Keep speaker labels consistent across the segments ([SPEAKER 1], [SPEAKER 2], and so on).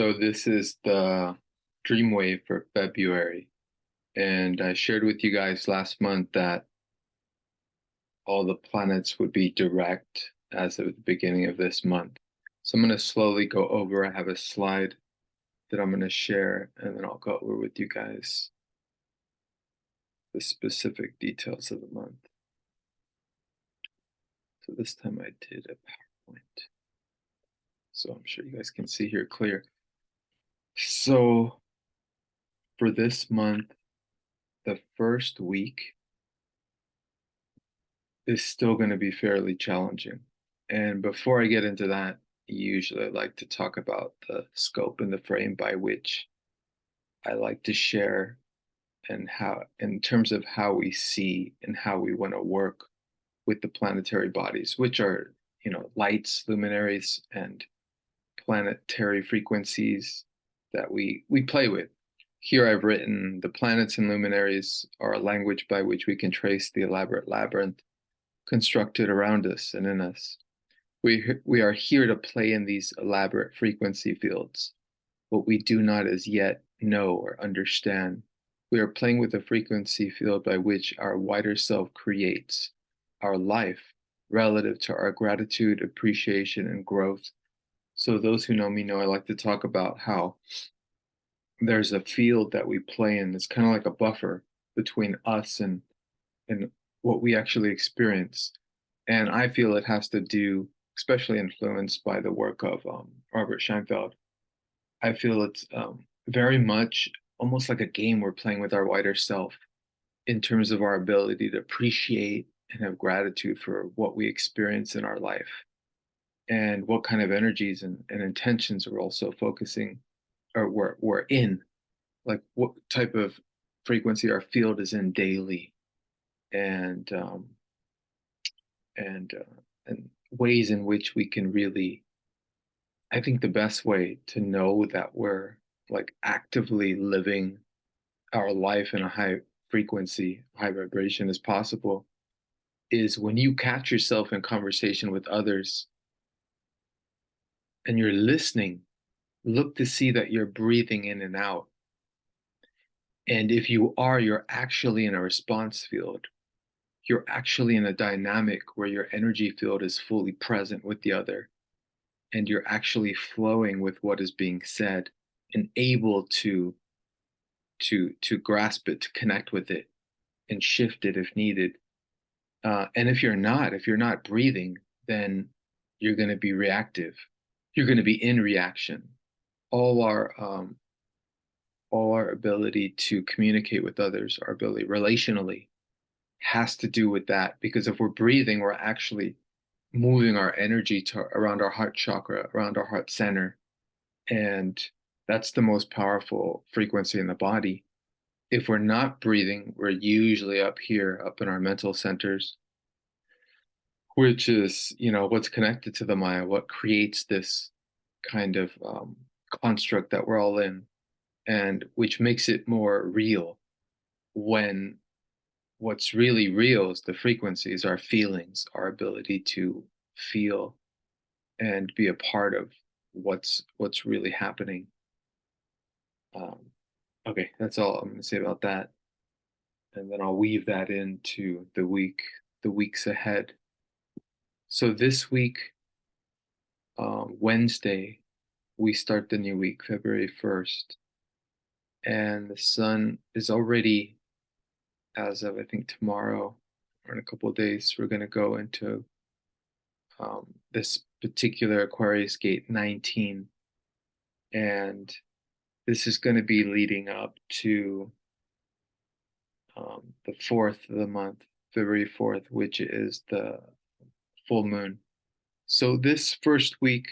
[SPEAKER 1] So this is the dream wave for February. And I shared with you guys last month that all the planets would be direct as of the beginning of this month. So I'm going to slowly go over. I have a slide that I'm going to share, and then I'll go over with you guys the specific details of the month. So this time I did a PowerPoint. So I'm sure you guys can see here clear. So for this month, the first week is still going to be fairly challenging. And before I get into that, usually I like to talk about the scope and the frame by which I like to share and how, in terms of how we see and how we want to work with the planetary bodies, which are, lights, luminaries, and planetary frequencies that we play with. Here I've written the planets and luminaries are a language by which we can trace the elaborate labyrinth constructed around us and in us. We are here to play in these elaborate frequency fields, what we do not as yet know or understand. We are playing with a frequency field by which our wider self creates our life relative to our gratitude, appreciation, and growth. So those who know me know I like to talk about how there's a field that we play in that's kind of like a buffer between us and what we actually experience. And I feel it has to do, especially influenced by the work of Robert Scheinfeld. I feel it's very much almost like a game we're playing with our wider self in terms of our ability to appreciate and have gratitude for what we experience in our life and what kind of energies and intentions we're also focusing or we're in, like what type of frequency our field is in daily and and and ways in which we can really, I think the best way to know that we're like actively living our life in a high frequency, high vibration as possible is when you catch yourself in conversation with others and you're listening, look to see that you're breathing in and out. And if you are, you're actually in a response field. You're actually in a dynamic where your energy field is fully present with the other and you're actually flowing with what is being said and able to grasp it, to connect with it and shift it if needed. And if you're not breathing, then you're going to be reactive. You're going to be in reaction. All our um, all our ability to communicate with others, our ability relationally, has to do with that. Because if we're breathing, we're actually moving our energy to around our heart chakra, around our heart center, and that's the most powerful frequency in the body. If we're not breathing, we're usually up here, up in our mental centers, which is, what's connected to the Maya, what creates this kind of construct that we're all in, and which makes it more real when what's really real is the frequencies, our feelings, our ability to feel and be a part of what's really happening. Um, okay, that's all I'm going to say about that, and then I'll weave that into the weeks ahead. So this week, Wednesday, we start the new week, February 1st, and the sun is already, as of I think tomorrow or in a couple of days, we're going to go into this particular Aquarius gate 19, and this is going to be leading up to the 4th of the month, February 4th, which is the full moon. So this first week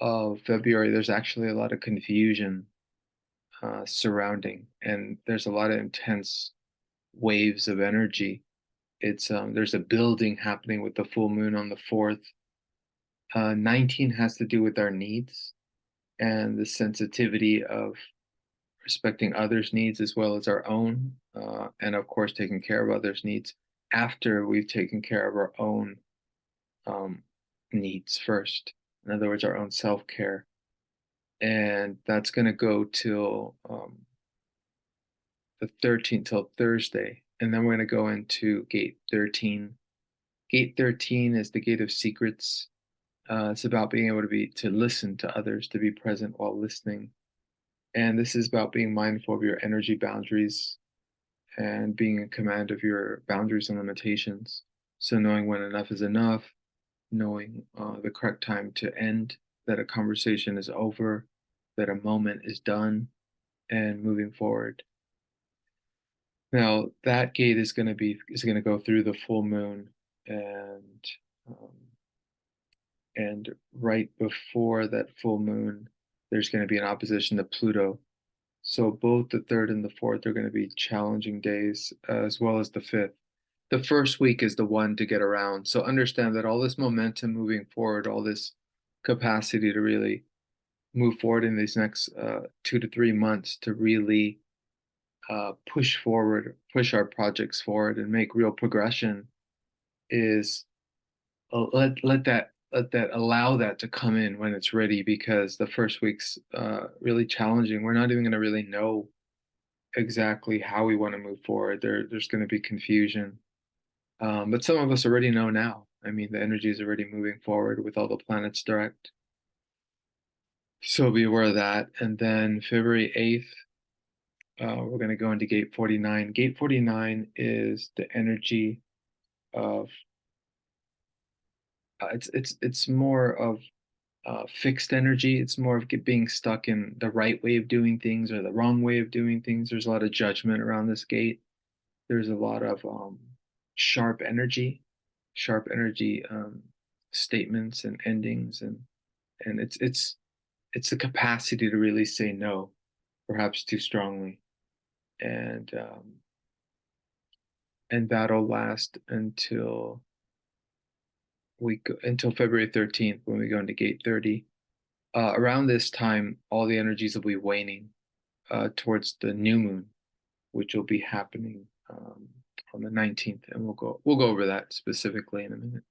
[SPEAKER 1] of February, there's actually a lot of confusion surrounding, and there's a lot of intense waves of energy. It's there's a building happening with the full moon on the 4th. 19 has to do with our needs and the sensitivity of respecting others' needs as well as our own, and of course, taking care of others' needs after we've taken care of our own um, needs first. In other words, our own self care. and that's going to go till the 13th, till Thursday, and then we're going to go into gate 13. Gate 13 is the gate of secrets. It's about being able to listen to others, to be present while listening, and this is about being mindful of your energy boundaries and being in command of your boundaries and limitations. So knowing when enough is enough, knowing the correct time to end, that a conversation is over, that a moment is done, and moving forward. Now that gate is going to go through the full moon, and um, and right before that full moon, there's going to be an opposition to Pluto. So both the third and the fourth are going to be challenging days, as well as the fifth. The first week is the one to get around. So understand that all this momentum moving forward, all this capacity to really move forward in these next 2 to 3 months to really push forward, push our projects forward, and make real progression is let that allow that to come in when it's ready, because the first week's really challenging. We're not even going to really know exactly how we want to move forward. There's going to be confusion. But some of us already know now. I mean, the energy is already moving forward with all the planets direct. So be aware of that. And then February 8th, we're going to go into gate 49. Gate 49 is the energy of it's more of fixed energy. It's more of being stuck in the right way of doing things or the wrong way of doing things. There's a lot of judgment around this gate. There's a lot of sharp energy, sharp energy statements and endings, and it's the capacity to really say no, perhaps too strongly, and um, and that'll last until February 13th when we go into gate 30. Around this time, all the energies will be waning towards the new moon, which will be happening on the 19th, and we'll go over that specifically in a minute.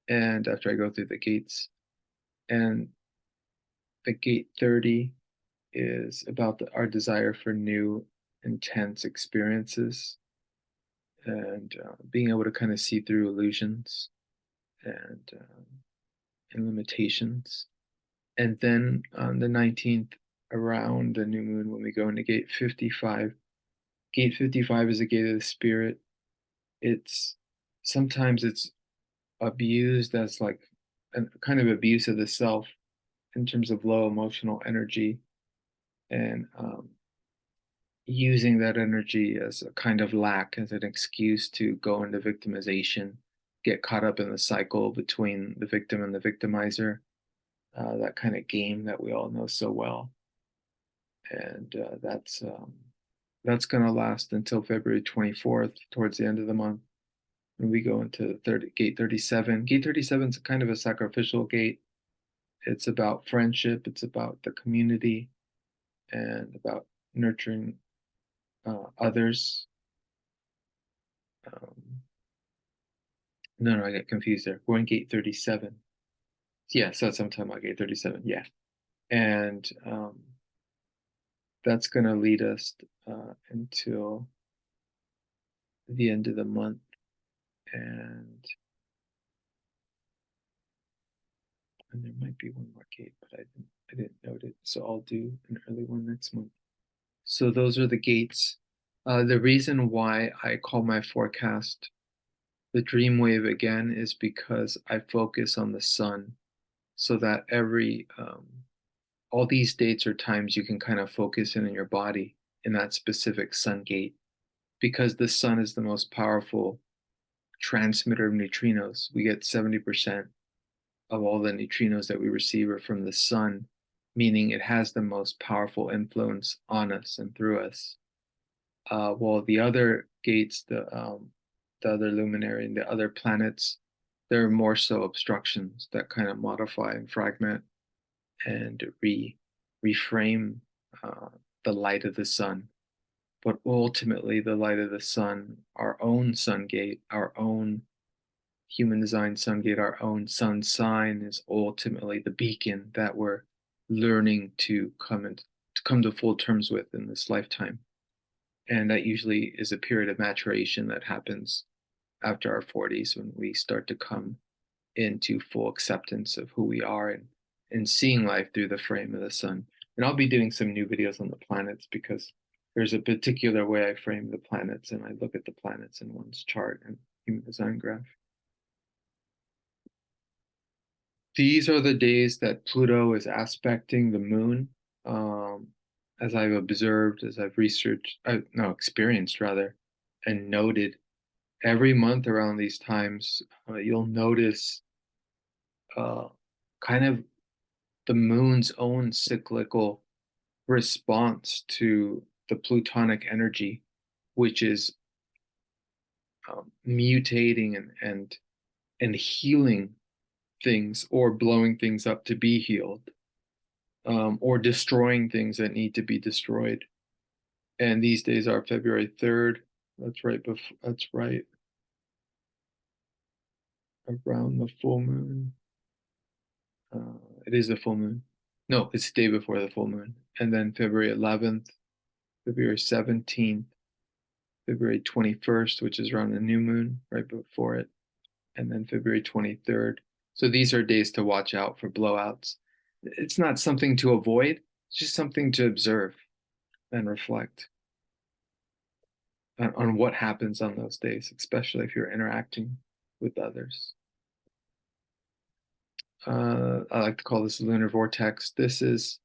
[SPEAKER 1] And after I go through the gates, and the gate 30 is about our desire for new, intense experiences and being able to kind of see through illusions and limitations. And then on the 19th, around the new moon, when we go into gate 55 is a gate of the spirit. It's sometimes it's abused as like a kind of abuse of the self in terms of low emotional energy, and using that energy as a kind of lack, as an excuse to go into victimization, get caught up in the cycle between the victim and the victimizer, that kind of game that we all know so well. And that's going to last until February 24th, towards the end of the month. And we go into gate 37. Gate 37 is kind of a sacrificial gate. It's about friendship, it's about the community, and about nurturing others. Um, no, I get confused there. We're in gate 37. Yeah, so that's what I'm talking about, gate 37. Yeah. And that's going to lead us until the end of the month. And there might be one more gate, but I didn't note it. So I'll do an early one next month. So those are the gates. The reason why I call my forecast the dream wave again is because I focus on the sun, so that all these dates are times you can kind of focus in your body in that specific sun gate, because the sun is the most powerful transmitter of neutrinos. We get 70% of all the neutrinos that we receive are from the sun, meaning it has the most powerful influence on us and through us. While the other gates, the other luminary and the other planets, they're more so obstructions that kind of modify and fragment and reframe uh, the light of the sun. But ultimately, the light of the sun, our own sun gate, our own human design sun gate, our own sun sign, is ultimately the beacon that we're learning to come to full terms with in this lifetime. And that usually is a period of maturation that happens after our 40s, when we start to come into full acceptance of who we are, and seeing life through the frame of the sun. And I'll be doing some new videos on the planets, because there's a particular way I frame the planets, and I look at the planets in one's chart and human design graph. These are the days that Pluto is aspecting the moon. As I've observed, as I've researched, no, experienced rather, and noted, every month around these times, you'll notice uh, kind of the moon's own cyclical response to the plutonic energy, which is mutating and healing things, or blowing things up to be healed, or destroying things that need to be destroyed. And these days are February 3rd. That's right before, that's right around the full moon. It is the full moon. No, it's the day before the full moon. And then February 11th, February 17th, February 21st, which is around the new moon, right before it, and then February 23rd. So these are days to watch out for blowouts. It's not something to avoid, it's just something to observe and reflect on what happens on those days, especially if you're interacting with others. I like to call this lunar vortex. This is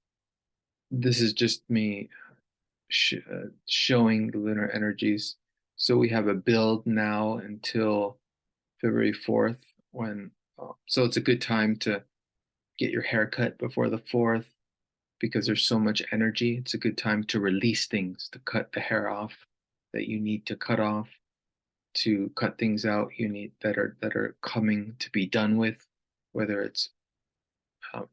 [SPEAKER 1] just me showing the lunar energies. So we have a build now until February 4th, when so it's a good time to get your hair cut before the 4th, because there's so much energy. It's a good time to release things, to cut the hair off that you need to cut off, to cut things out you need that are coming to be done with, whether it's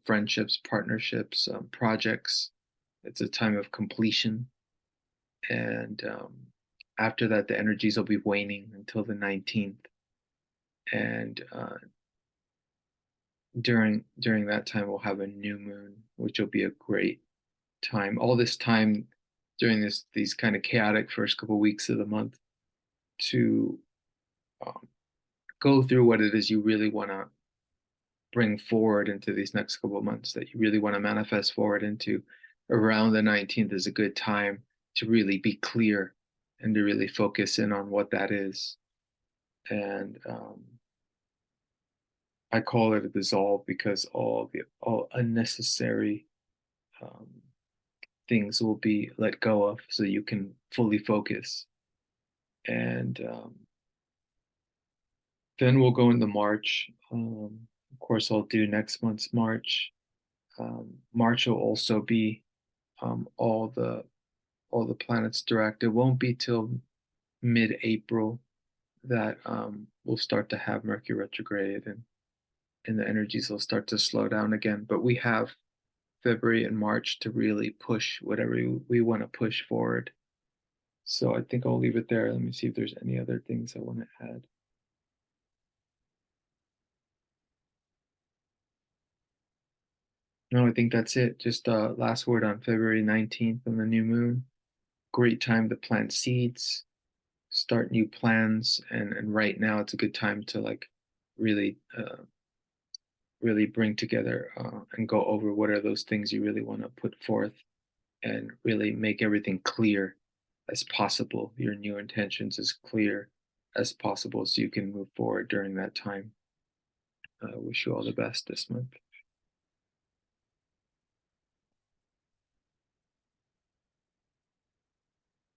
[SPEAKER 1] friendships, partnerships, projects. It's a time of completion. And after that, the energies will be waning until the 19th. And during that time, we'll have a new moon, which will be a great time. All this time during these kind of chaotic first couple of weeks of the month, to um, go through what it is you really want to bring forward into these next couple of months, that you really want to manifest forward into. Around the 19th is a good time to really be clear and to really focus in on what that is. And I call it a dissolve, because all unnecessary um, things will be let go of, so you can fully focus. And then we'll go into March. Of course, I'll do next month's March. March will also be all the planets direct. It won't be till mid-April that we'll start to have Mercury retrograde, and the energies will start to slow down again. But we have February and March to really push whatever we want to push forward. So I think I'll leave it there. Let me see if there's any other things I want to add. No, I think that's it. Just last word on February 19th on the new moon. Great time to plant seeds, start new plans, and right now it's a good time to like really really bring together and go over what are those things you really want to put forth, and really make everything clear as possible. Your new intentions as clear as possible, so you can move forward during that time. I wish you all the best this month.